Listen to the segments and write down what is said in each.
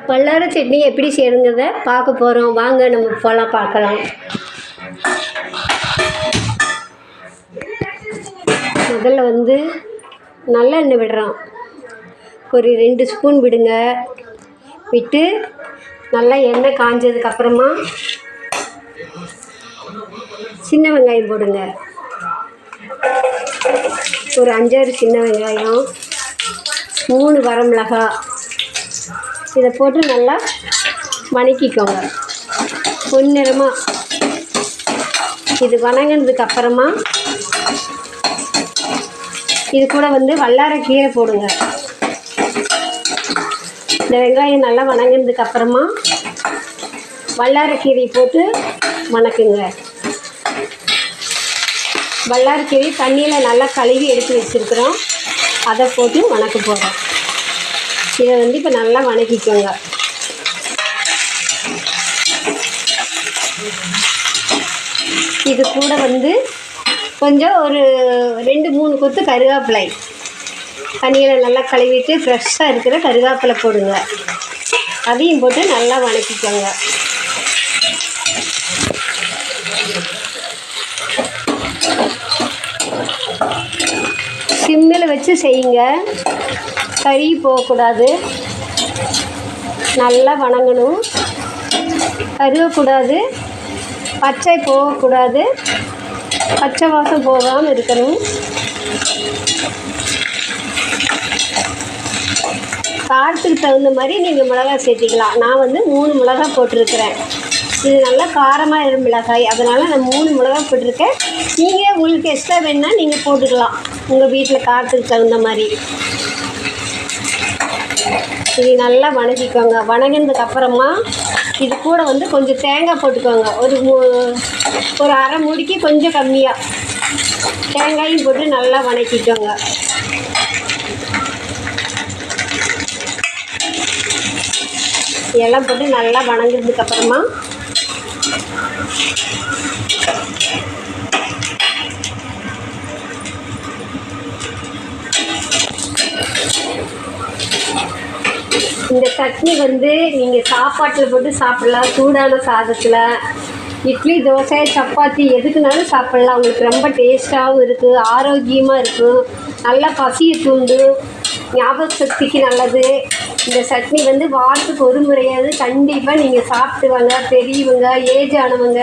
வல்லார சட்னி எப்படி செய்யணுங்கிறத பார்க்க போகிறோம். வாங்க நம்ம போகலாம், பார்க்கலாம். முதல்ல நல்லெண்ணெய் விடுறோம். ஒரு 2 ஸ்பூன் விடுங்க. விட்டு நல்லா எண்ணெய் காஞ்சதுக்கப்புறமா சின்ன வெங்காயம் போடுங்க. ஒரு 5-6 சின்ன வெங்காயம், 3 வரமிளகாய், இதை போட்டு நல்லா வதக்கிக்கோங்க. பொன்னிறமாக இது வதங்கினதுக்கப்புறமா இது கூட வல்லாரக்கீரை போடுங்க. இந்த வெங்காயம் நல்லா வதங்கினதுக்கப்புறமா வல்லாரக்கீரையை போட்டு வதக்குங்க. வல்லாரக்கீரை தண்ணியில் நல்லா கழுவி எடுத்து வச்சுருக்குறோம், அதை போட்டு வதக்க போகிறோம். இதை இப்போ நல்லா வதக்கிக்கோங்க. இது கூட கொஞ்சம் ஒரு 2-3 கொத்து கருவேப்பிலை தண்ணியில் நல்லா கழுவிட்டு ஃப்ரெஷ்ஷாக இருக்கிற கருவேப்பிலை போடுங்க. அதையும் போட்டு நல்லா வதக்கிக்கோங்க. சிம்மில் வச்சு செய்யுங்க, கறி போகக்கூடாது. நல்லா வதங்கணும், கருகக்கூடாது, பச்சை போகக்கூடாது, பச்சை வாசம் போகாமல் இருக்கணும். காரத்துக்கு தகுந்த மாதிரி நீங்கள் மிளகாய் சேர்த்திக்கலாம். நான் 3 மிளகாய் போட்டிருக்கிறேன். இது நல்லா காரமாக இருக்கும் மிளகாய், அதனால் நான் 3 மிளகாய் போட்டிருக்கேன். நீங்கள் உங்களுக்கு எக்ஸ்ட்ரா வேணுன்னா நீங்கள் போட்டுக்கலாம், உங்கள் வீட்டில் காரத்துக்கு தகுந்த மாதிரி. இது நல்லா வதக்கிக்கோங்க. வதங்கினதுக்கப்புறமா இது கூட கொஞ்சம் தேங்காய் போட்டுக்கோங்க. ஒரு அரை மூடிக்கு கொஞ்சம் கம்மியாக தேங்காயும் போட்டு நல்லா வதக்கிக்கோங்க. எல்லாம் போட்டு நல்லா வதங்கினதுக்கப்புறமா இந்த சட்னி நீங்கள் சாப்பாட்டில் போட்டு சாப்பிட்லாம், சூடான சாதத்தில், இட்லி, தோசை, சப்பாத்தி எதுக்குனாலும் சாப்பிட்லாம். உங்களுக்கு ரொம்ப டேஸ்ட்டாகவும் இருக்குது, ஆரோக்கியமாக இருக்கும், நல்லா பசியை தூண்டும், ஞாபக சக்திக்கு நல்லது. இந்த சட்னி வாரத்துக்கு ஒரு முறையாவது கண்டிப்பாக நீங்கள் சாப்பிட்டு வாங்க. பெரியவங்க, ஏஜ் ஆனவங்க,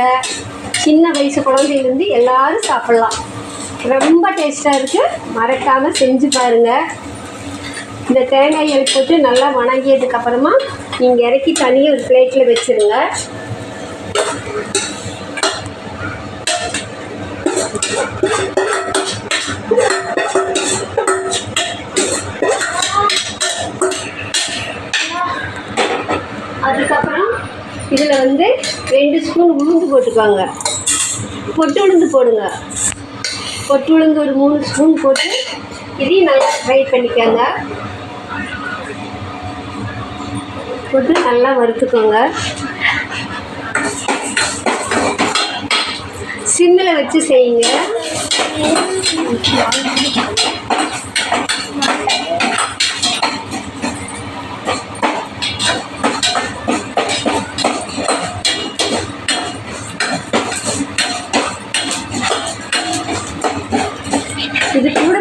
சின்ன வயசு குழந்தையிலேருந்து எல்லோரும் சாப்பிட்லாம். ரொம்ப டேஸ்ட்டாக இருக்குது, மறக்காமல் செஞ்சு பாருங்கள். இந்த தேங்காயை போட்டு நல்லா வதங்கியதுக்கப்புறமா நீங்கள் இறக்கி தனியாக ஒரு பிளேட்டில் வச்சுருங்க. அதுக்கப்புறம் இதில் 2 ஸ்பூன் உளுந்து போட்டுக்கோங்க. பொட்டு உளுந்து போடுங்க. பொட்டு உளுந்து ஒரு 3 ஸ்பூன் போட்டு இதையும் நல்லா ஃப்ரை பண்ணிக்கோங்க. போட்டு நல்லா வறுத்துக்கோங்க. சிம்மில் வச்சு செய்யுங்க. இது கூட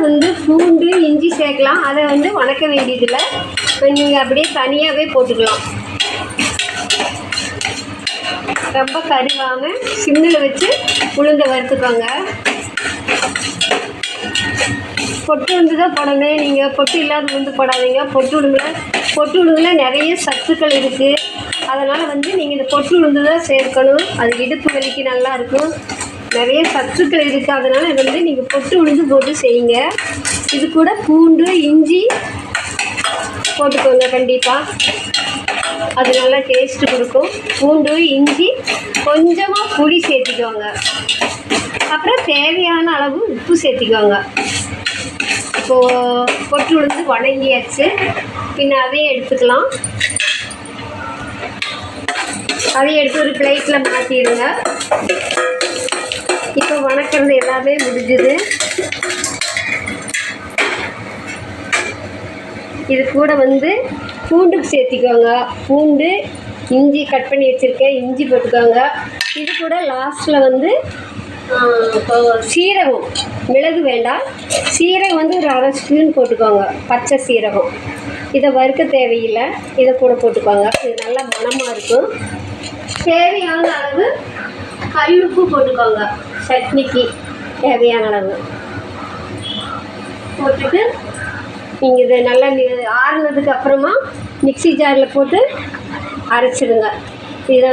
பூண்டு, இஞ்சி சேர்க்கலாம். அதை வதக்க வேண்டியதில்லை, நீங்கள் அப்படியே தனியாகவே போட்டுக்கலாம். ரொம்ப கருவாமல் சிம்மில் வச்சு உளுந்தை வறுத்துக்கோங்க. பொட்டு உளுந்து தான் போடணும், நீங்கள் பொட்டு இல்லாத உளுந்து போடாதீங்க. பொட்டு உளுந்தில் நிறைய சத்துக்கள் இருக்குது, அதனால் நீங்கள் இந்த பொட்டு உளுந்து தான் சேர்க்கணும். அது இடுப்பு வலிக்கு நல்லாயிருக்கும், நிறைய சத்துக்கள் இருக்குது. அதனால் நீங்கள் பொட்டு உளுந்து போட்டு செய்யுங்க. இது கூட பூண்டு, இஞ்சி போட்டுக்கோங்க கண்டிப்பாக, அது நல்லா டேஸ்ட்டு கொடுக்கும். பூண்டு, இஞ்சி, கொஞ்சமாக புளி சேர்த்திக்கோங்க. அப்புறம் தேவையான அளவு உப்பு சேர்த்திக்கோங்க. இப்போது பொட்டு உளுந்து வதங்கியாச்சு, பின்ன அதையும் எடுத்துக்கலாம். அதையும் எடுத்து ஒரு பிளேட்டில் மாற்றிடுங்க. இப்போ வதக்கிறது எல்லாமே முடிஞ்சுது. இது கூட பூண்டுக்கு சேர்த்திக்கோங்க. பூண்டு, இஞ்சி கட் பண்ணி வச்சுருக்கேன், இஞ்சி போட்டுக்கோங்க. இது கூட லாஸ்ட்டில் வந்து இப்போ சீரகம், மிளகு வேண்டாம், சீரகம் வந்து ஒரு 1/2 ஸ்பூன் போட்டுக்கோங்க, பச்சை சீரகம். இதை வறுக்க தேவையில்லை, இதை கூட போட்டுக்கோங்க. இது நல்லா மணமாக இருக்கும். தேவையான அளவு கல்லுப்பு போட்டுக்கோங்க, சட்னிக்கு தேவையான அளவு போட்டுட்டு நீங்கள் இதை நல்லா ஆறுனதுக்கு அப்புறமா மிக்ஸி ஜாரில் போட்டு அரைச்சிடுங்க.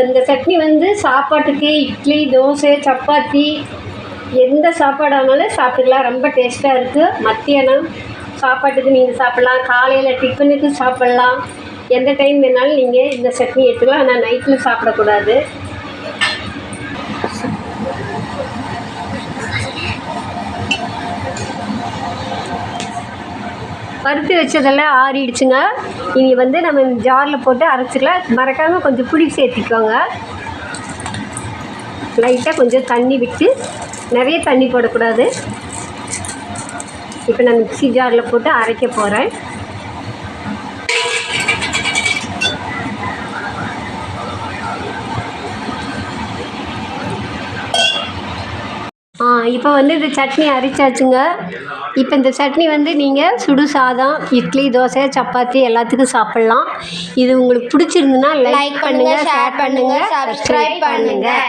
இந்த சட்னி வந்து சாப்பாட்டுக்கு இட்லி, தோசை, சப்பாத்தி எந்த சாப்பாடானாலும் சாப்பிட்டுக்கலாம். ரொம்ப டேஸ்ட்டாக இருக்குது. மத்தியானம் சாப்பாட்டுக்கு நீங்கள் சாப்பிட்லாம், காலையில் டிஃபனுக்கு சாப்பிட்லாம், எந்த டைம் வேணாலும் நீங்கள் இந்த சட்னி எடுத்துக்கலாம். ஆனால் நைட்டில் சாப்பிடக்கூடாது. வறுத்து வச்சதெல்லாம் ஆறிடுச்சுங்க. இனி வந்து நம்ம இந்த ஜாரில் போட்டு அரைச்சிக்கலாம். மறக்காமல் கொஞ்சம் புளி சேர்த்திக்கோங்க. லைட்டாக கொஞ்சம் தண்ணி விட்டு, நிறைய தண்ணி போடக்கூடாது. இப்போ நான் மிக்ஸி ஜாரில் போட்டு அரைக்க போகிறேன். இப்போ வந்து இந்த சட்னி அரைச்சாச்சுங்க. இப்போ இந்த சட்னி வந்து நீங்கள் சுடு சாதம், இட்லி, தோசை, சப்பாத்தி எல்லாத்துக்கும் சாப்பிட்லாம். இது உங்களுக்கு பிடிச்சிருந்துன்னா லைக் பண்ணுங்கள், ஷேர் பண்ணுங்கள், சப்ஸ்கிரைப் பண்ணுங்கள்.